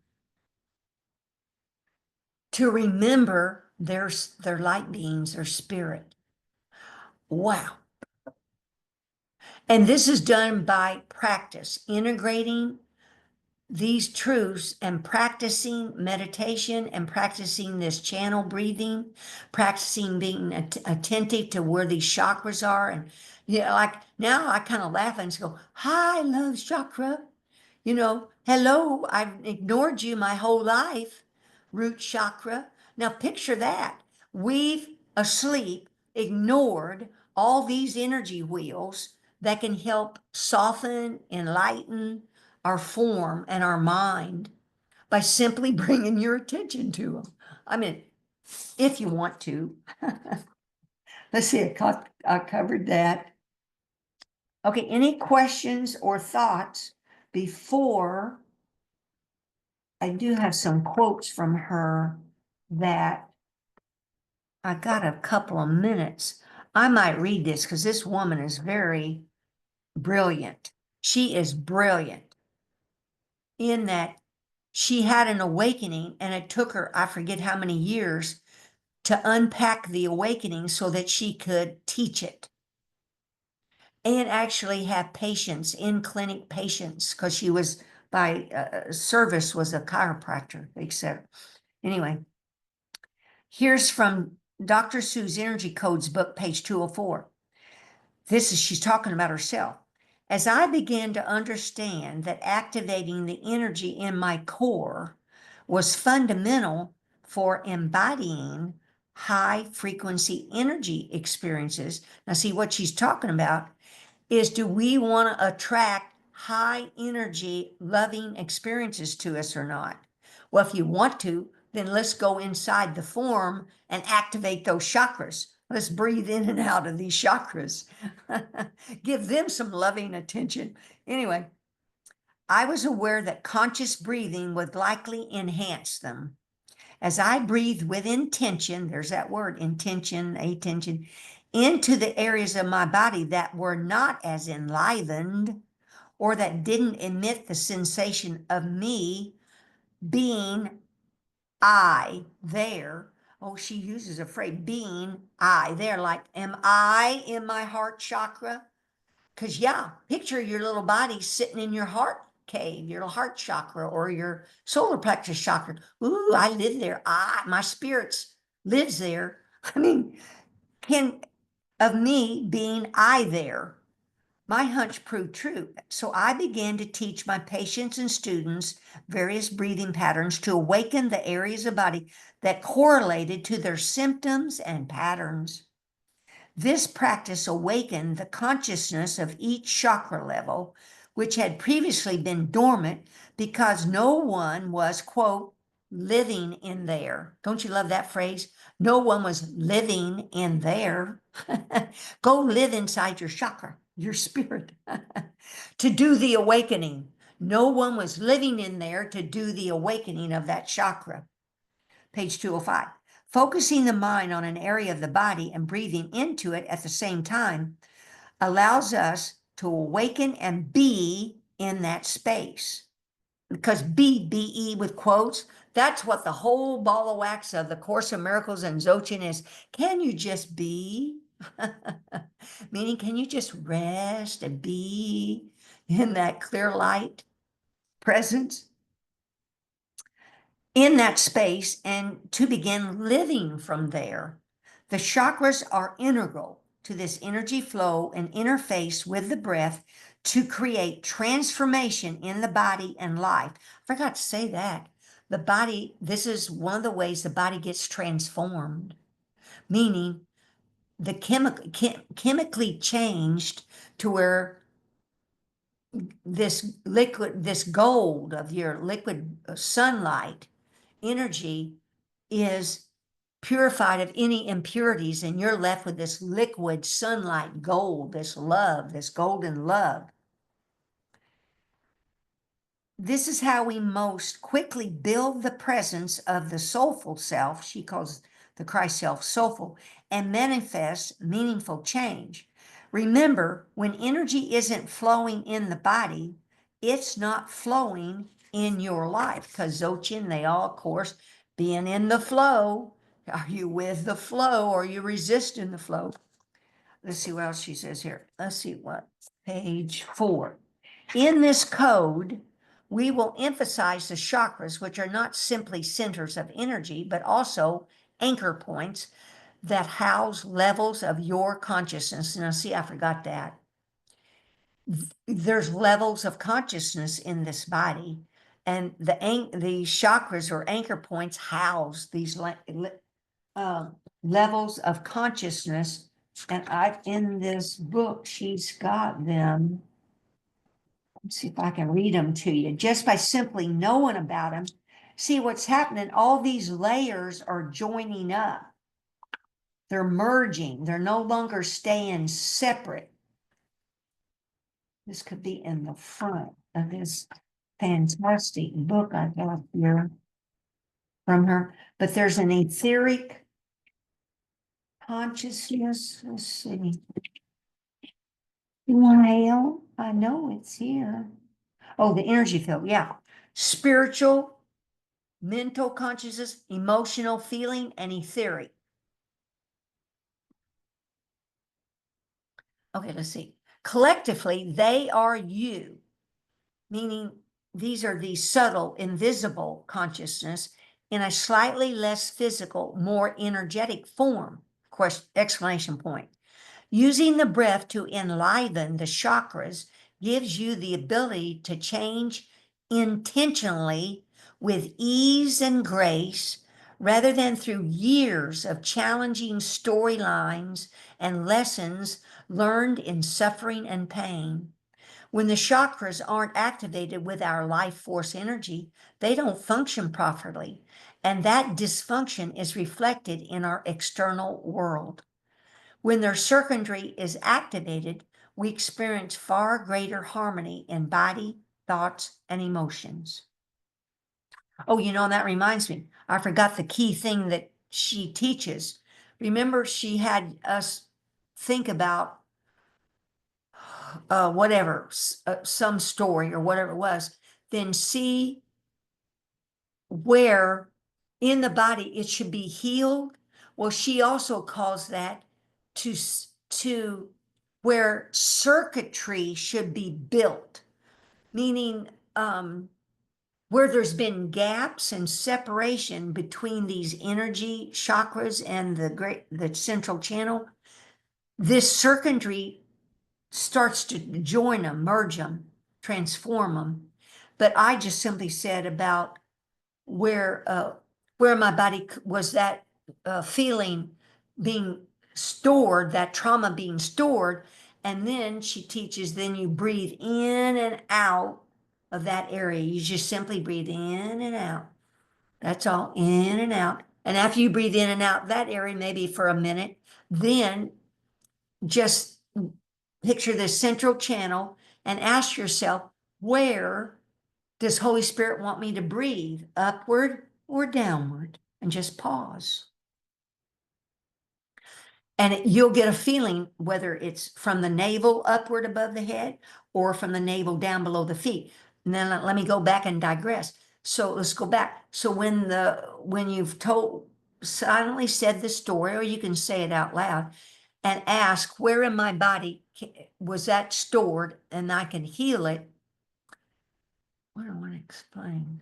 Speaker 1: to remember their light beings, their spirit? Wow. And this is done by practice, integrating these truths and practicing meditation and practicing this channel breathing, practicing being attentive to where these chakras are. And, like now I kind of laugh and just go, hi, love chakra. Hello, I've ignored you my whole life, root chakra. Now picture that. We've asleep ignored all these energy wheels that can help soften, enlighten our form and our mind by simply bringing your attention to them. I mean, if you want to. Let's see, I covered that. Okay, any questions or thoughts before? I do have some quotes from her that I got a couple of minutes. I might read this because this woman is very brilliant. She is brilliant in that she had an awakening, and it took her, I forget how many years, to unpack the awakening so that she could teach it and actually have patients, in clinic patients, because she was by service was a chiropractor, etc. Anyway, here's from Dr. Sue's Energy Codes book, page 204. She's talking about herself. As I began to understand that activating the energy in my core was fundamental for embodying high frequency energy experiences. Now, see, what she's talking about is, do we want to attract high energy, loving experiences to us or not? Well, if you want to, then let's go inside the form and activate those chakras. Let's breathe in and out of these chakras. Give them some loving attention. Anyway, I was aware that conscious breathing would likely enhance them. As I breathed with intention, there's that word, intention, attention, into the areas of my body that were not as enlivened or that didn't emit the sensation of me being I there. Oh, she uses a phrase, being I there, like, am I in my heart chakra? Because, yeah, picture your little body sitting in your heart cave, your heart chakra or your solar plexus chakra. Ooh, I live there. My spirits lives there. I mean, of me being I there. My hunch proved true. So I began to teach my patients and students various breathing patterns to awaken the areas of body that correlated to their symptoms and patterns. This practice awakened the consciousness of each chakra level, which had previously been dormant because no one was, quote, living in there. Don't you love that phrase? No one was living in there. Go live inside your chakra, your spirit, to do the awakening. No one was living in there to do the awakening of that chakra. Page 205. Focusing the mind on an area of the body and breathing into it at the same time allows us to awaken and be in that space. Because be with quotes, that's what the whole ball of wax of the Course of Miracles and Dzogchen is. Can you just be? Meaning, can you just rest and be in that clear light presence? In that space and to begin living from there. The chakras are integral to this energy flow and interface with the breath to create transformation in the body and life. I forgot to say that. The body, this is one of the ways the body gets transformed, meaning the chemically changed to where this liquid, this gold of your liquid sunlight energy is purified of any impurities, and you're left with this liquid sunlight gold, this love, this golden love. This is how we most quickly build the presence of the soulful self, she calls the Christ self soulful, and manifest meaningful change. Remember, when energy isn't flowing in the body, it's not flowing in your life. Because Dzogchen, they all, of course, being in the flow. Are you with the flow or are you resisting the flow? Let's see what else she says here. Let's see what, page 4. In this code, we will emphasize the chakras, which are not simply centers of energy, but also anchor points that house levels of your consciousness. Now, see, I forgot that. There's levels of consciousness in this body, and the chakras or anchor points house these levels of consciousness. And in this book, she's got them. Let's see if I can read them to you. Just by simply knowing about them, see what's happening. All these layers are joining up. They're merging. They're no longer staying separate. This could be in the front of this fantastic book I got here from her. But there's an etheric consciousness. Let's see. Well, I know it's here. Oh, the energy field. Yeah. Spiritual, mental consciousness, emotional feeling, and etheric. Okay, let's see. Collectively, they are you, meaning these are the subtle, invisible consciousness in a slightly less physical, more energetic form. Exclamation point. Using the breath to enliven the chakras gives you the ability to change intentionally with ease and grace rather than through years of challenging storylines and lessons learned in suffering and pain. When the chakras aren't activated with our life force energy, they don't function properly, and that dysfunction is reflected in our external world. When their circuitry is activated, we experience far greater harmony in body, thoughts, and emotions. Oh, that reminds me. I forgot the key thing that she teaches. Remember, she had us think about whatever, some story or whatever it was, then see where in the body it should be healed. Well, she also calls that to where circuitry should be built, meaning where there's been gaps and separation between these energy chakras and the central channel. This circuitry starts to join them, merge them, transform them. But I just simply said about where my body was, that feeling being stored, that trauma being stored. And then she teaches, then you breathe in and out of that area. You just simply breathe in and out. That's all, in and out. And after you breathe in and out that area, maybe for a minute, then just picture this central channel and ask yourself, where does Holy Spirit want me to breathe, upward or downward? And just pause. And you'll get a feeling whether it's from the navel upward above the head or from the navel down below the feet. And then let me go back and digress. So let's go back. So when you've silently said the story, or you can say it out loud and ask, where in my body was that stored, and I can heal it. What do I want to explain?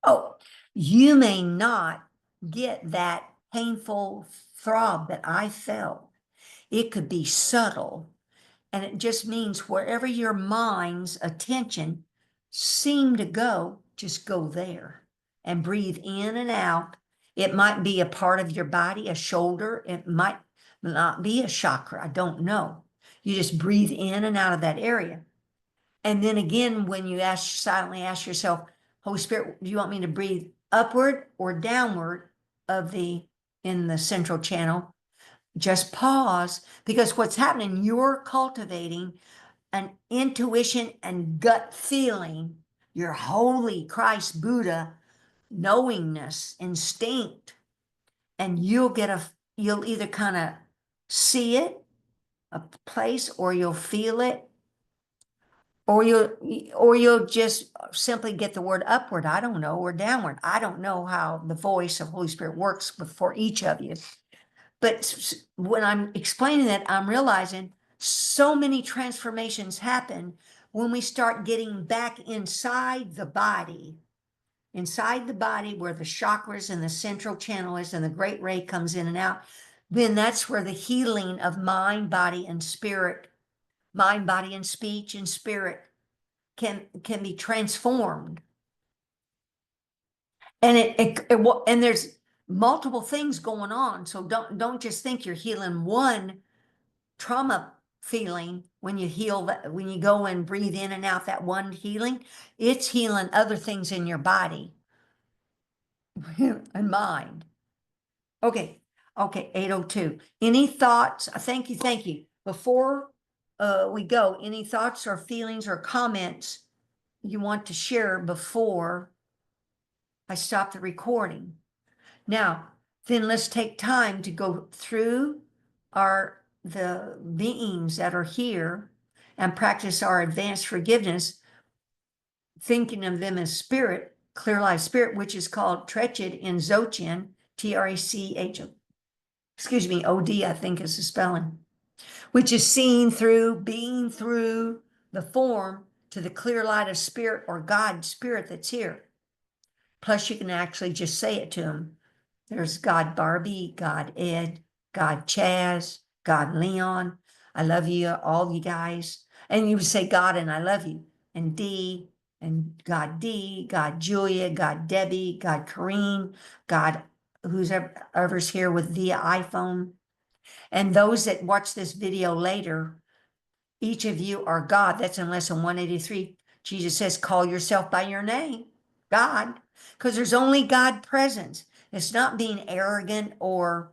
Speaker 1: Oh, you may not get that painful throb that I felt. It could be subtle, and it just means wherever your mind's attention seemed to go, just go there and breathe in and out. It might be a part of your body, a shoulder. It might not be a chakra. I don't know. You just breathe in and out of that area. And then again, when you silently ask yourself, Holy Spirit, do you want me to breathe upward or downward in the central channel? Just pause, because what's happening, you're cultivating an intuition and gut feeling, your holy Christ Buddha knowingness, instinct, and you'll either kind of see it, a place, or you'll feel it, or you'll just simply get the word upward, I don't know, or downward. I don't know how the voice of Holy Spirit works for each of you. But when I'm explaining that, I'm realizing so many transformations happen when we start getting back inside the body where the chakras and the central channel is, and the great ray comes in and out. Then that's where the healing of mind, body, and spirit, mind, body, and speech and spirit can be transformed. And and there's multiple things going on. So don't just think you're healing one trauma feeling when you when you go and breathe in and out that one healing. It's healing other things in your body and mind. Okay, 8:02. Any thoughts? Thank you. Before we go, any thoughts or feelings or comments you want to share before I stop the recording? Now, then let's take time to go through the beings that are here and practice our advanced forgiveness, thinking of them as spirit, clear light spirit, which is called Trechid in Dzogchen, Trach, OD, I think is the spelling, which is seeing through, being through the form to the clear light of spirit or God spirit that's here. Plus, you can actually just say it to them. There's God Barbie, God Ed, God Chaz, God Leon. I love you, all you guys. And you would say God and I love you. And D, and God D, God Julia, God Debbie, God Corrine, God who's ever's here with via iPhone. And those that watch this video later, each of you are God. That's in lesson 183. Jesus says, call yourself by your name, God, because there's only God presence. It's not being arrogant or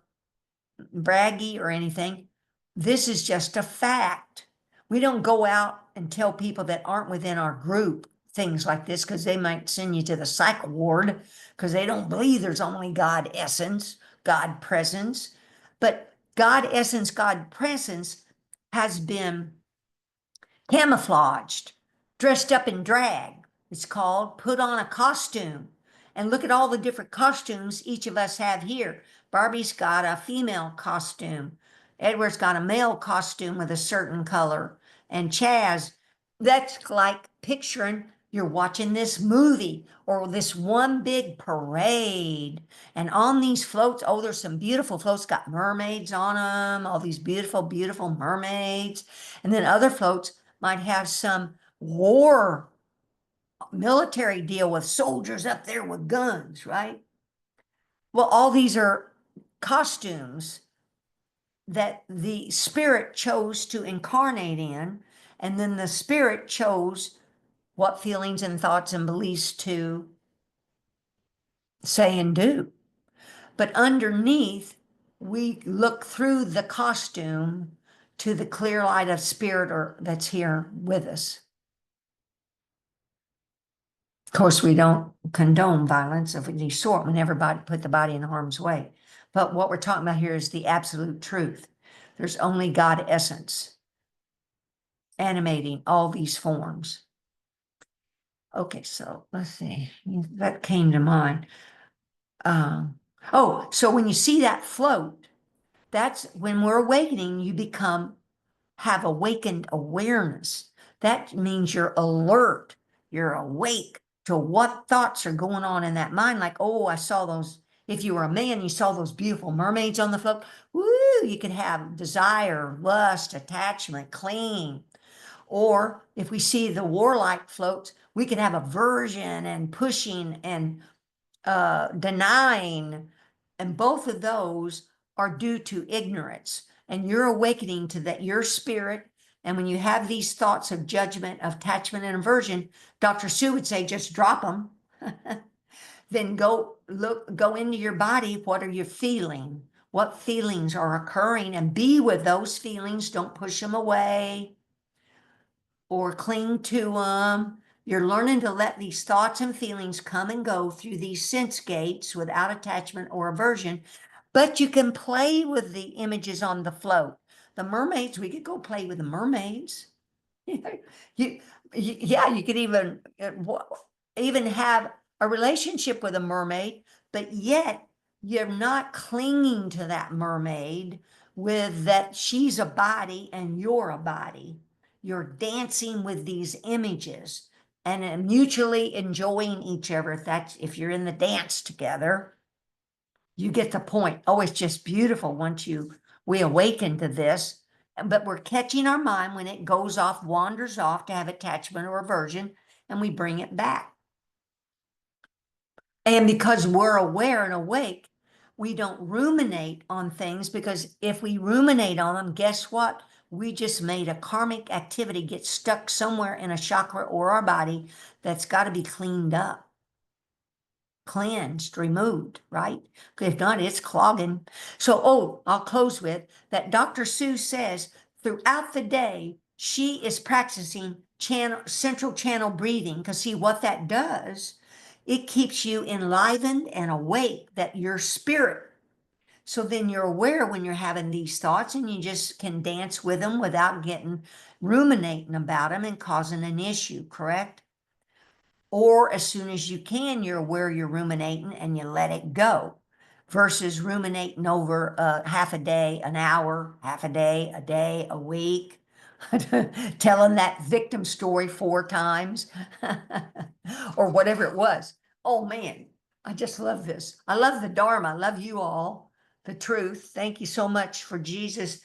Speaker 1: braggy or anything. This is just a fact. We don't go out and tell people that aren't within our group things like this because they might send you to the psych ward because they don't believe there's only God essence, God presence. But God essence, God presence has been camouflaged, dressed up in drag. It's called put on a costume. And look at all the different costumes each of us have here. Barbie's got a female costume. Edward's got a male costume with a certain color. And Chaz, that's like picturing you're watching this movie or this one big parade. And on these floats, oh, there's some beautiful floats, got mermaids on them, all these beautiful, beautiful mermaids. And then other floats might have some war military deal with soldiers up there with guns, right? Well, all these are costumes that the spirit chose to incarnate in, and then the spirit chose what feelings and thoughts and beliefs to say and do. But underneath, we look through the costume to the clear light of spirit or that's here with us. Of course, we don't condone violence of any sort. We never put the body in harm's way. But what we're talking about here is the absolute truth. There's only God essence animating all these forms. Okay, so let's see. That came to mind. So when you see that float, that's when we're awakening, you have awakened awareness. That means you're alert, you're awake to what thoughts are going on in that mind. Like, oh, I saw those. If you were a man, you saw those beautiful mermaids on the float. Woo, you could have desire, lust, attachment, clinging. Or if we see the warlike floats, we could have aversion and pushing and denying. And both of those are due to ignorance. And you're awakening to that, your spirit. And when you have these thoughts of judgment, of attachment, and aversion, Dr. Sue would say, just drop them. Then go into your body. What are you feeling? What feelings are occurring? And be with those feelings. Don't push them away or cling to them. You're learning to let these thoughts and feelings come and go through these sense gates without attachment or aversion. But you can play with the images on the float. The mermaids, we could go play with the mermaids. You could even have a relationship with a mermaid, but yet you're not clinging to that mermaid with that she's a body and you're a body. You're dancing with these images and mutually enjoying each other. If you're in the dance together, you get the point. Oh, it's just beautiful once we awaken to this. But we're catching our mind when it goes off, wanders off to have attachment or aversion, and we bring it back. And because we're aware and awake, we don't ruminate on things, because if we ruminate on them, guess what? We just made a karmic activity get stuck somewhere in a chakra or our body that's got to be cleaned up, cleansed, removed, right? If not, it's clogging. So, I'll close with that. Dr. Sue says throughout the day, she is practicing central channel breathing, because see what that does, it keeps you enlivened and awake, that your spirit. So then you're aware when you're having these thoughts, and you just can dance with them without ruminating about them and causing an issue, correct? Or as soon as you can, you're aware you're ruminating and you let it go, versus ruminating over half a day, an hour, half a day, a week, telling that victim story 4 times or whatever it was. Oh man, I just love this. I love the Dharma. I love you all. The truth. Thank you so much for Jesus.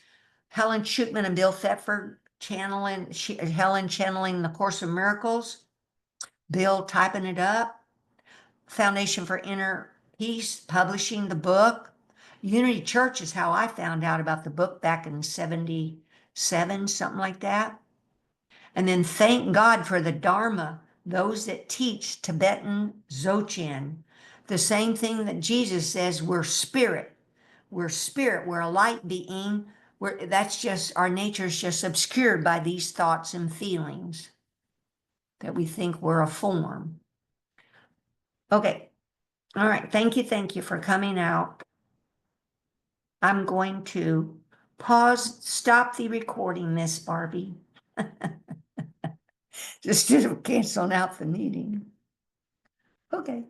Speaker 1: Helen Schutman and Bill Thetford Helen channeling the Course of Miracles. Bill typing it up. Foundation for Inner Peace publishing the book. Unity Church is how I found out about the book back in 77, something like that. And then thank God for the Dharma, those that teach Tibetan Dzogchen. The same thing that Jesus says, we're spirit. we're spirit, we're a light being. That's just, our nature is just obscured by these thoughts and feelings that we think we're a form. Okay. All right. Thank you for coming out. I'm going to stop the recording, Miss Barbie. Just to cancel out the meeting. Okay.